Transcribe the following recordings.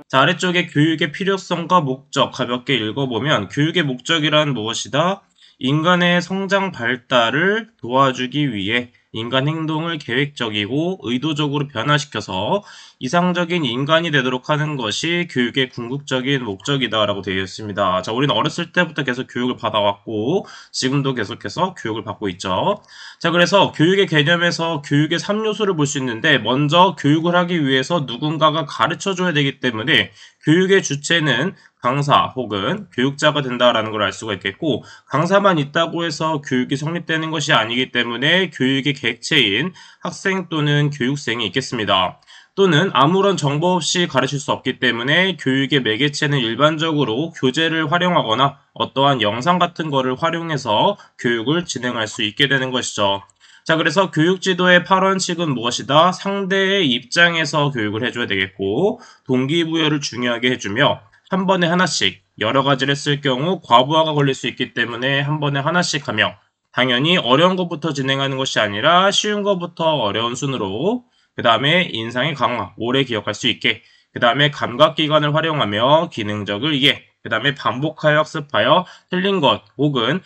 자, 아래쪽에 교육의 필요성과 목적 가볍게 읽어보면 교육의 목적이란 무엇이다? 인간의 성장 발달을 도와주기 위해 인간 행동을 계획적이고 의도적으로 변화시켜서 이상적인 인간이 되도록 하는 것이 교육의 궁극적인 목적이다라고 되어 있습니다. 자, 우리는 어렸을 때부터 계속 교육을 받아왔고 지금도 계속해서 교육을 받고 있죠. 자, 그래서 교육의 개념에서 교육의 3요소를 볼 수 있는데 먼저 교육을 하기 위해서 누군가가 가르쳐줘야 되기 때문에 교육의 주체는 강사 혹은 교육자가 된다라는 걸 알 수가 있겠고 강사만 있다고 해서 교육이 성립되는 것이 아니기 때문에 교육의 객체인 학생 또는 교육생이 있겠습니다. 또는 아무런 정보 없이 가르칠 수 없기 때문에 교육의 매개체는 일반적으로 교재를 활용하거나 어떠한 영상 같은 거를 활용해서 교육을 진행할 수 있게 되는 것이죠. 자, 그래서 교육지도의 8원칙은 무엇이다? 상대의 입장에서 교육을 해줘야 되겠고 동기부여를 중요하게 해주며 한 번에 하나씩 여러 가지를 했을 경우 과부하가 걸릴 수 있기 때문에 한 번에 하나씩 하며 당연히 어려운 것부터 진행하는 것이 아니라 쉬운 것부터 어려운 순으로 그 다음에 인상의 강화, 오래 기억할 수 있게 그 다음에 감각기관을 활용하며 기능적을 이해 그 다음에 반복하여 학습하여 틀린 것 혹은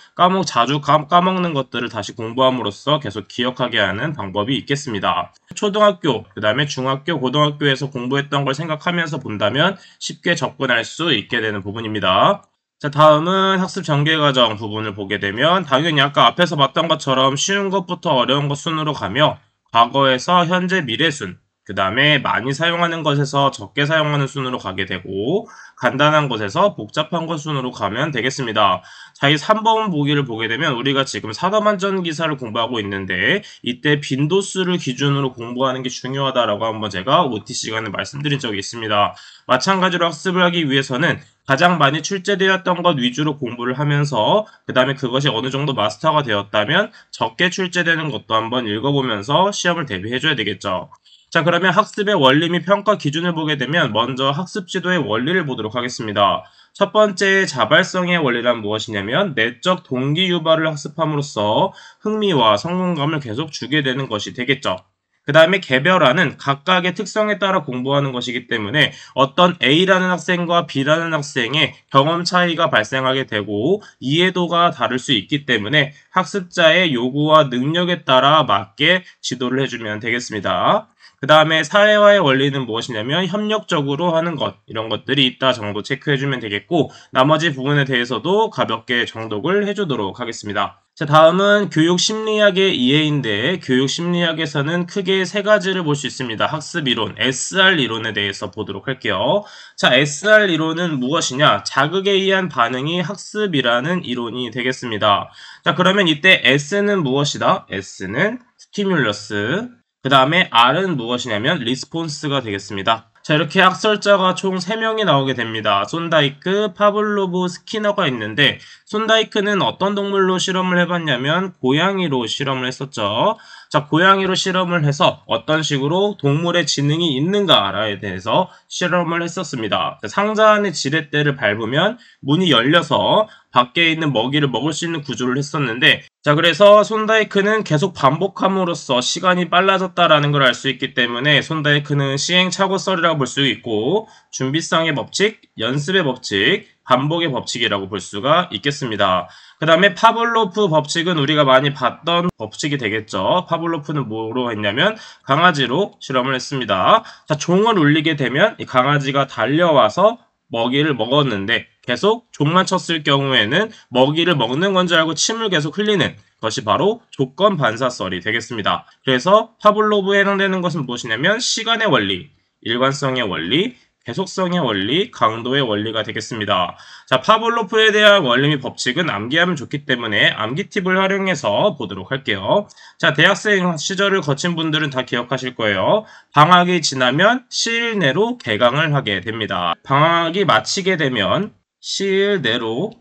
자주 까먹는 것들을 다시 공부함으로써 계속 기억하게 하는 방법이 있겠습니다. 초등학교, 그 다음에 중학교, 고등학교에서 공부했던 걸 생각하면서 본다면 쉽게 접근할 수 있게 되는 부분입니다. 자, 다음은 학습 전개 과정 부분을 보게 되면 당연히 아까 앞에서 봤던 것처럼 쉬운 것부터 어려운 것 순으로 가며 과거에서 현재 미래 순, 그 다음에 많이 사용하는 것에서 적게 사용하는 순으로 가게 되고 간단한 것에서 복잡한 것 순으로 가면 되겠습니다. 자, 이 3번 보기를 보게 되면 우리가 지금 산업안전 기사를 공부하고 있는데 이때 빈도수를 기준으로 공부하는 게 중요하다라고 한번 제가 OT 시간에 말씀드린 적이 있습니다. 마찬가지로 학습을 하기 위해서는 가장 많이 출제되었던 것 위주로 공부를 하면서 그 다음에 그것이 어느 정도 마스터가 되었다면 적게 출제되는 것도 한번 읽어보면서 시험을 대비해줘야 되겠죠. 자, 그러면 학습의 원리 및 평가 기준을 보게 되면 먼저 학습 지도의 원리를 보도록 하겠습니다. 첫 번째 자발성의 원리란 무엇이냐면 내적 동기 유발을 학습함으로써 흥미와 성공감을 계속 주게 되는 것이 되겠죠. 그 다음에 개별화는 각각의 특성에 따라 공부하는 것이기 때문에 어떤 A라는 학생과 B라는 학생의 경험 차이가 발생하게 되고 이해도가 다를 수 있기 때문에 학습자의 요구와 능력에 따라 맞게 지도를 해주면 되겠습니다. 그 다음에 사회화의 원리는 무엇이냐면 협력적으로 하는 것 이런 것들이 있다 정도 체크해주면 되겠고 나머지 부분에 대해서도 가볍게 정독을 해주도록 하겠습니다. 자, 다음은 교육심리학의 이해인데 교육심리학에서는 크게 세 가지를 볼 수 있습니다. 학습이론, SR 이론에 대해서 보도록 할게요. 자, SR 이론은 무엇이냐? 자극에 의한 반응이 학습이라는 이론이 되겠습니다. 자, 그러면 이때 S는 무엇이다? S는 스티뮬러스, 그 다음에 R은 무엇이냐면 리스폰스가 되겠습니다. 자, 이렇게 학설자가 총 3명이 나오게 됩니다. 손다이크, 파블로브, 스키너가 있는데 손다이크는 어떤 동물로 실험을 해봤냐면 고양이로 실험을 했었죠. 자, 고양이로 실험을 해서 어떤 식으로 동물의 지능이 있는가에 대해서 실험을 했었습니다. 자, 상자 안에 지렛대를 밟으면 문이 열려서 밖에 있는 먹이를 먹을 수 있는 구조를 했었는데 자, 그래서 손다이크는 계속 반복함으로써 시간이 빨라졌다라는 걸 알 수 있기 때문에 손다이크는 시행착오설이라고 볼 수 있고 준비성의 법칙, 연습의 법칙, 반복의 법칙이라고 볼 수가 있겠습니다. 그 다음에 파블로프 법칙은 우리가 많이 봤던 법칙이 되겠죠. 파블로프는 뭐로 했냐면 강아지로 실험을 했습니다. 자, 종을 울리게 되면 이 강아지가 달려와서 먹이를 먹었는데 계속 종만 쳤을 경우에는 먹이를 먹는 건 줄 알고 침을 계속 흘리는 것이 바로 조건 반사설이 되겠습니다. 그래서 파블로브에 해당되는 것은 무엇이냐면 시간의 원리, 일관성의 원리, 계속성의 원리, 강도의 원리가 되겠습니다. 자, 파블로프에 대한 원리 및 법칙은 암기하면 좋기 때문에 암기 팁을 활용해서 보도록 할게요. 자, 대학생 시절을 거친 분들은 다 기억하실 거예요. 방학이 지나면 시일 내로 개강을 하게 됩니다. 방학이 마치게 되면 시일 내로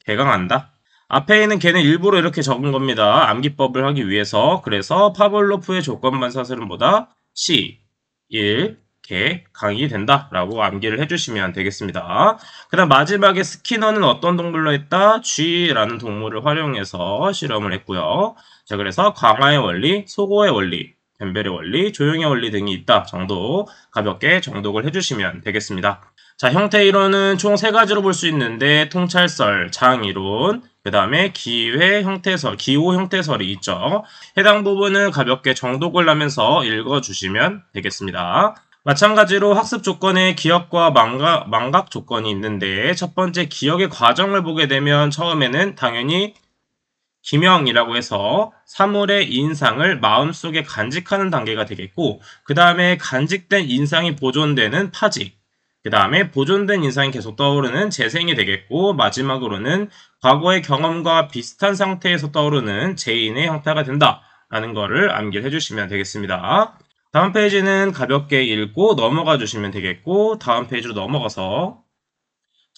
개강한다. 앞에 있는 걔는 일부러 이렇게 적은 겁니다. 암기법을 하기 위해서. 그래서 파블로프의 조건반사설은 뭐다? 시, 일, 개, 강이 된다라고 암기를 해주시면 되겠습니다. 그 다음 마지막에 스키너는 어떤 동물로 했다? 쥐라는 동물을 활용해서 실험을 했고요. 자, 그래서 강화의 원리, 소고의 원리, 벤벨의 원리, 조용의 원리 등이 있다 정도 가볍게 정독을 해주시면 되겠습니다. 자, 형태 이론은 총 3가지로 볼 수 있는데 통찰설, 장이론, 그 다음에 기회 형태설, 기호 형태설이 있죠. 해당 부분을 가볍게 정독을 하면서 읽어주시면 되겠습니다. 마찬가지로 학습 조건에 기억과 망각 조건이 있는데 첫 번째 기억의 과정을 보게 되면 처음에는 당연히 기명이라고 해서 사물의 인상을 마음속에 간직하는 단계가 되겠고 그 다음에 간직된 인상이 보존되는 파지, 그 다음에 보존된 인상이 계속 떠오르는 재생이 되겠고 마지막으로는 과거의 경험과 비슷한 상태에서 떠오르는 재인의 형태가 된다라는 거를 암기를 해주시면 되겠습니다. 다음 페이지는 가볍게 읽고 넘어가 주시면 되겠고 다음 페이지로 넘어가서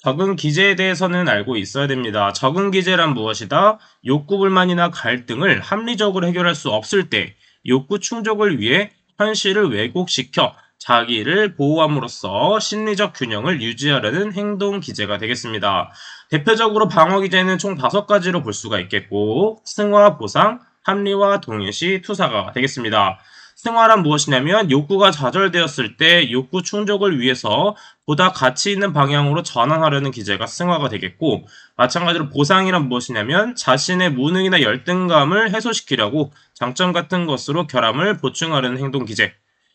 적응 기제에 대해서는 알고 있어야 됩니다. 적응 기제란 무엇이다? 욕구 불만이나 갈등을 합리적으로 해결할 수 없을 때 욕구 충족을 위해 현실을 왜곡시켜 자기를 보호함으로써 심리적 균형을 유지하려는 행동 기제가 되겠습니다. 대표적으로 방어 기제는 총 5가지로 볼 수가 있겠고 승화, 보상, 합리화, 동일시, 투사가 되겠습니다. 승화란 무엇이냐면 욕구가 좌절되었을 때 욕구 충족을 위해서 보다 가치 있는 방향으로 전환하려는 기제가 승화가 되겠고 마찬가지로 보상이란 무엇이냐면 자신의 무능이나 열등감을 해소시키려고 장점 같은 것으로 결함을 보충하려는 행동 기제.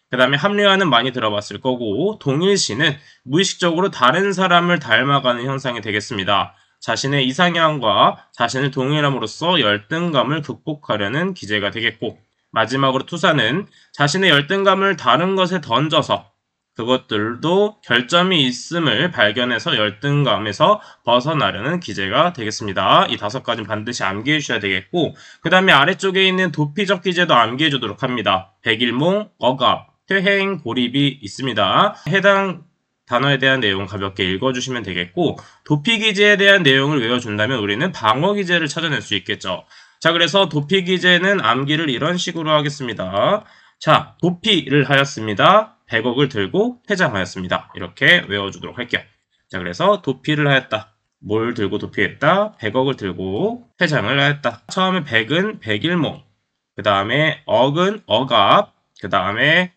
그 다음에 합리화는 많이 들어봤을 거고 동일시는 무의식적으로 다른 사람을 닮아가는 현상이 되겠습니다. 자신의 이상향과 자신을 동일함으로써 열등감을 극복하려는 기제가 되겠고 마지막으로 투사는 자신의 열등감을 다른 것에 던져서 그것들도 결점이 있음을 발견해서 열등감에서 벗어나려는 기제가 되겠습니다. 이 5가지는 반드시 암기해 주셔야 되겠고 그 다음에 아래쪽에 있는 도피적 기제도 암기해 주도록 합니다. 백일몽, 억압, 퇴행, 고립이 있습니다. 해당 단어에 대한 내용 가볍게 읽어주시면 되겠고 도피 기제에 대한 내용을 외워준다면 우리는 방어 기제를 찾아낼 수 있겠죠. 자, 그래서 도피 기제는 암기를 이런 식으로 하겠습니다. 자, 도피를 하였습니다. 100억을 들고 퇴장하였습니다. 이렇게 외워주도록 할게요. 자, 그래서 도피를 하였다. 뭘 들고 도피했다? 100억을 들고 퇴장을 하였다. 처음에 100은 백일몽, 그 다음에 억은 억압, 그 다음에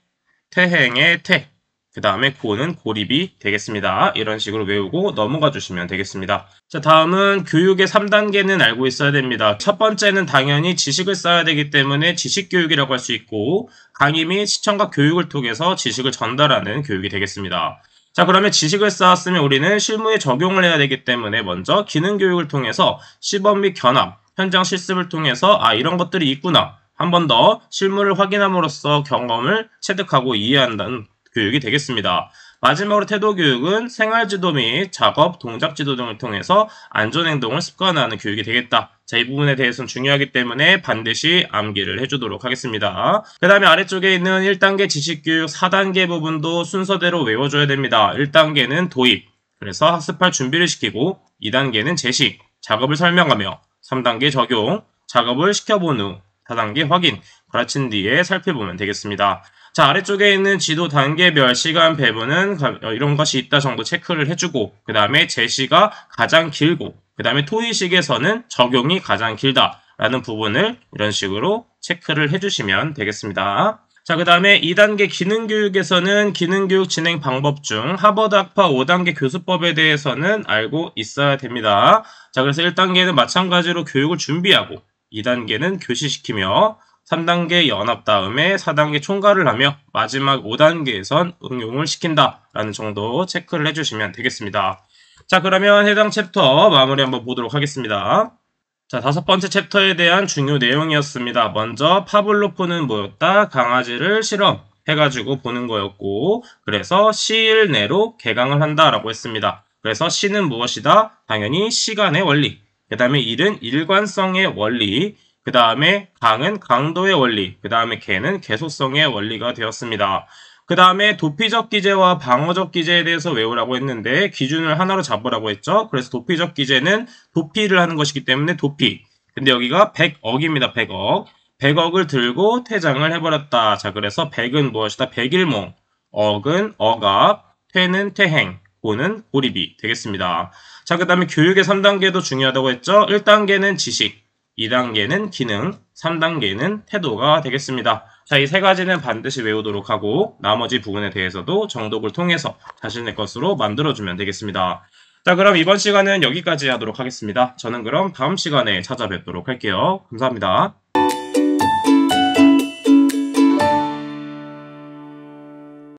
퇴행의 퇴, 그 다음에 고는 고립이 되겠습니다. 이런 식으로 외우고 넘어가 주시면 되겠습니다. 자, 다음은 교육의 3단계는 알고 있어야 됩니다. 첫 번째는 당연히 지식을 쌓아야 되기 때문에 지식교육이라고 할 수 있고 강의 및 시청과 교육을 통해서 지식을 전달하는 교육이 되겠습니다. 자, 그러면 지식을 쌓았으면 우리는 실무에 적용을 해야 되기 때문에 먼저 기능교육을 통해서 시범 및 견합, 현장 실습을 통해서 이런 것들이 있구나. 한 번 더 실무를 확인함으로써 경험을 체득하고 이해한다는 교육이 되겠습니다. 마지막으로 태도교육은 생활지도 및 작업, 동작지도 등을 통해서 안전행동을 습관화하는 교육이 되겠다. 자, 이 부분에 대해서는 중요하기 때문에 반드시 암기를 해주도록 하겠습니다. 그 다음에 아래쪽에 있는 1단계 지식교육 4단계 부분도 순서대로 외워줘야 됩니다. 1단계는 도입, 그래서 학습할 준비를 시키고 2단계는 제시, 작업을 설명하며 3단계 적용, 작업을 시켜본 후 4단계 확인, 가르친 뒤에 살펴보면 되겠습니다. 자, 아래쪽에 있는 지도 단계별 시간 배분은 이런 것이 있다 정도 체크를 해주고 그 다음에 제시가 가장 길고 그 다음에 토의식에서는 적용이 가장 길다라는 부분을 이런 식으로 체크를 해주시면 되겠습니다. 자, 그 다음에 2단계 기능교육에서는 기능교육 진행 방법 중 하버드 학파 5단계 교수법에 대해서는 알고 있어야 됩니다. 자, 그래서 1단계는 마찬가지로 교육을 준비하고 2단계는 교시시키며 3단계 연합 다음에 4단계 총괄을 하며 마지막 5단계에선 응용을 시킨다라는 정도 체크를 해주시면 되겠습니다. 자, 그러면 해당 챕터 마무리 한번 보도록 하겠습니다. 자, 5번째 챕터에 대한 중요 내용이었습니다. 먼저 파블로프는 뭐였다? 강아지를 실험해가지고 보는 거였고 그래서 시일 내로 개강을 한다라고 했습니다. 그래서 시는 무엇이다? 당연히 시간의 원리, 그 다음에 일은 일관성의 원리, 그 다음에 강은 강도의 원리, 그 다음에 개는 개소성의 원리가 되었습니다. 그 다음에 도피적 기제와 방어적 기제에 대해서 외우라고 했는데 기준을 하나로 잡으라고 했죠. 그래서 도피적 기제는 도피를 하는 것이기 때문에 도피. 근데 여기가 100억입니다. 100억. 100억을 들고 퇴장을 해버렸다. 자, 그래서 100은 무엇이다? 백일몽. 억은 억압. 퇴는 퇴행. 고는 고립이 되겠습니다. 자, 그 다음에 교육의 3단계도 중요하다고 했죠. 1단계는 지식. 2단계는 기능, 3단계는 태도가 되겠습니다. 자, 이 세 가지는 반드시 외우도록 하고 나머지 부분에 대해서도 정독을 통해서 자신의 것으로 만들어주면 되겠습니다. 자, 그럼 이번 시간은 여기까지 하도록 하겠습니다. 저는 그럼 다음 시간에 찾아뵙도록 할게요. 감사합니다.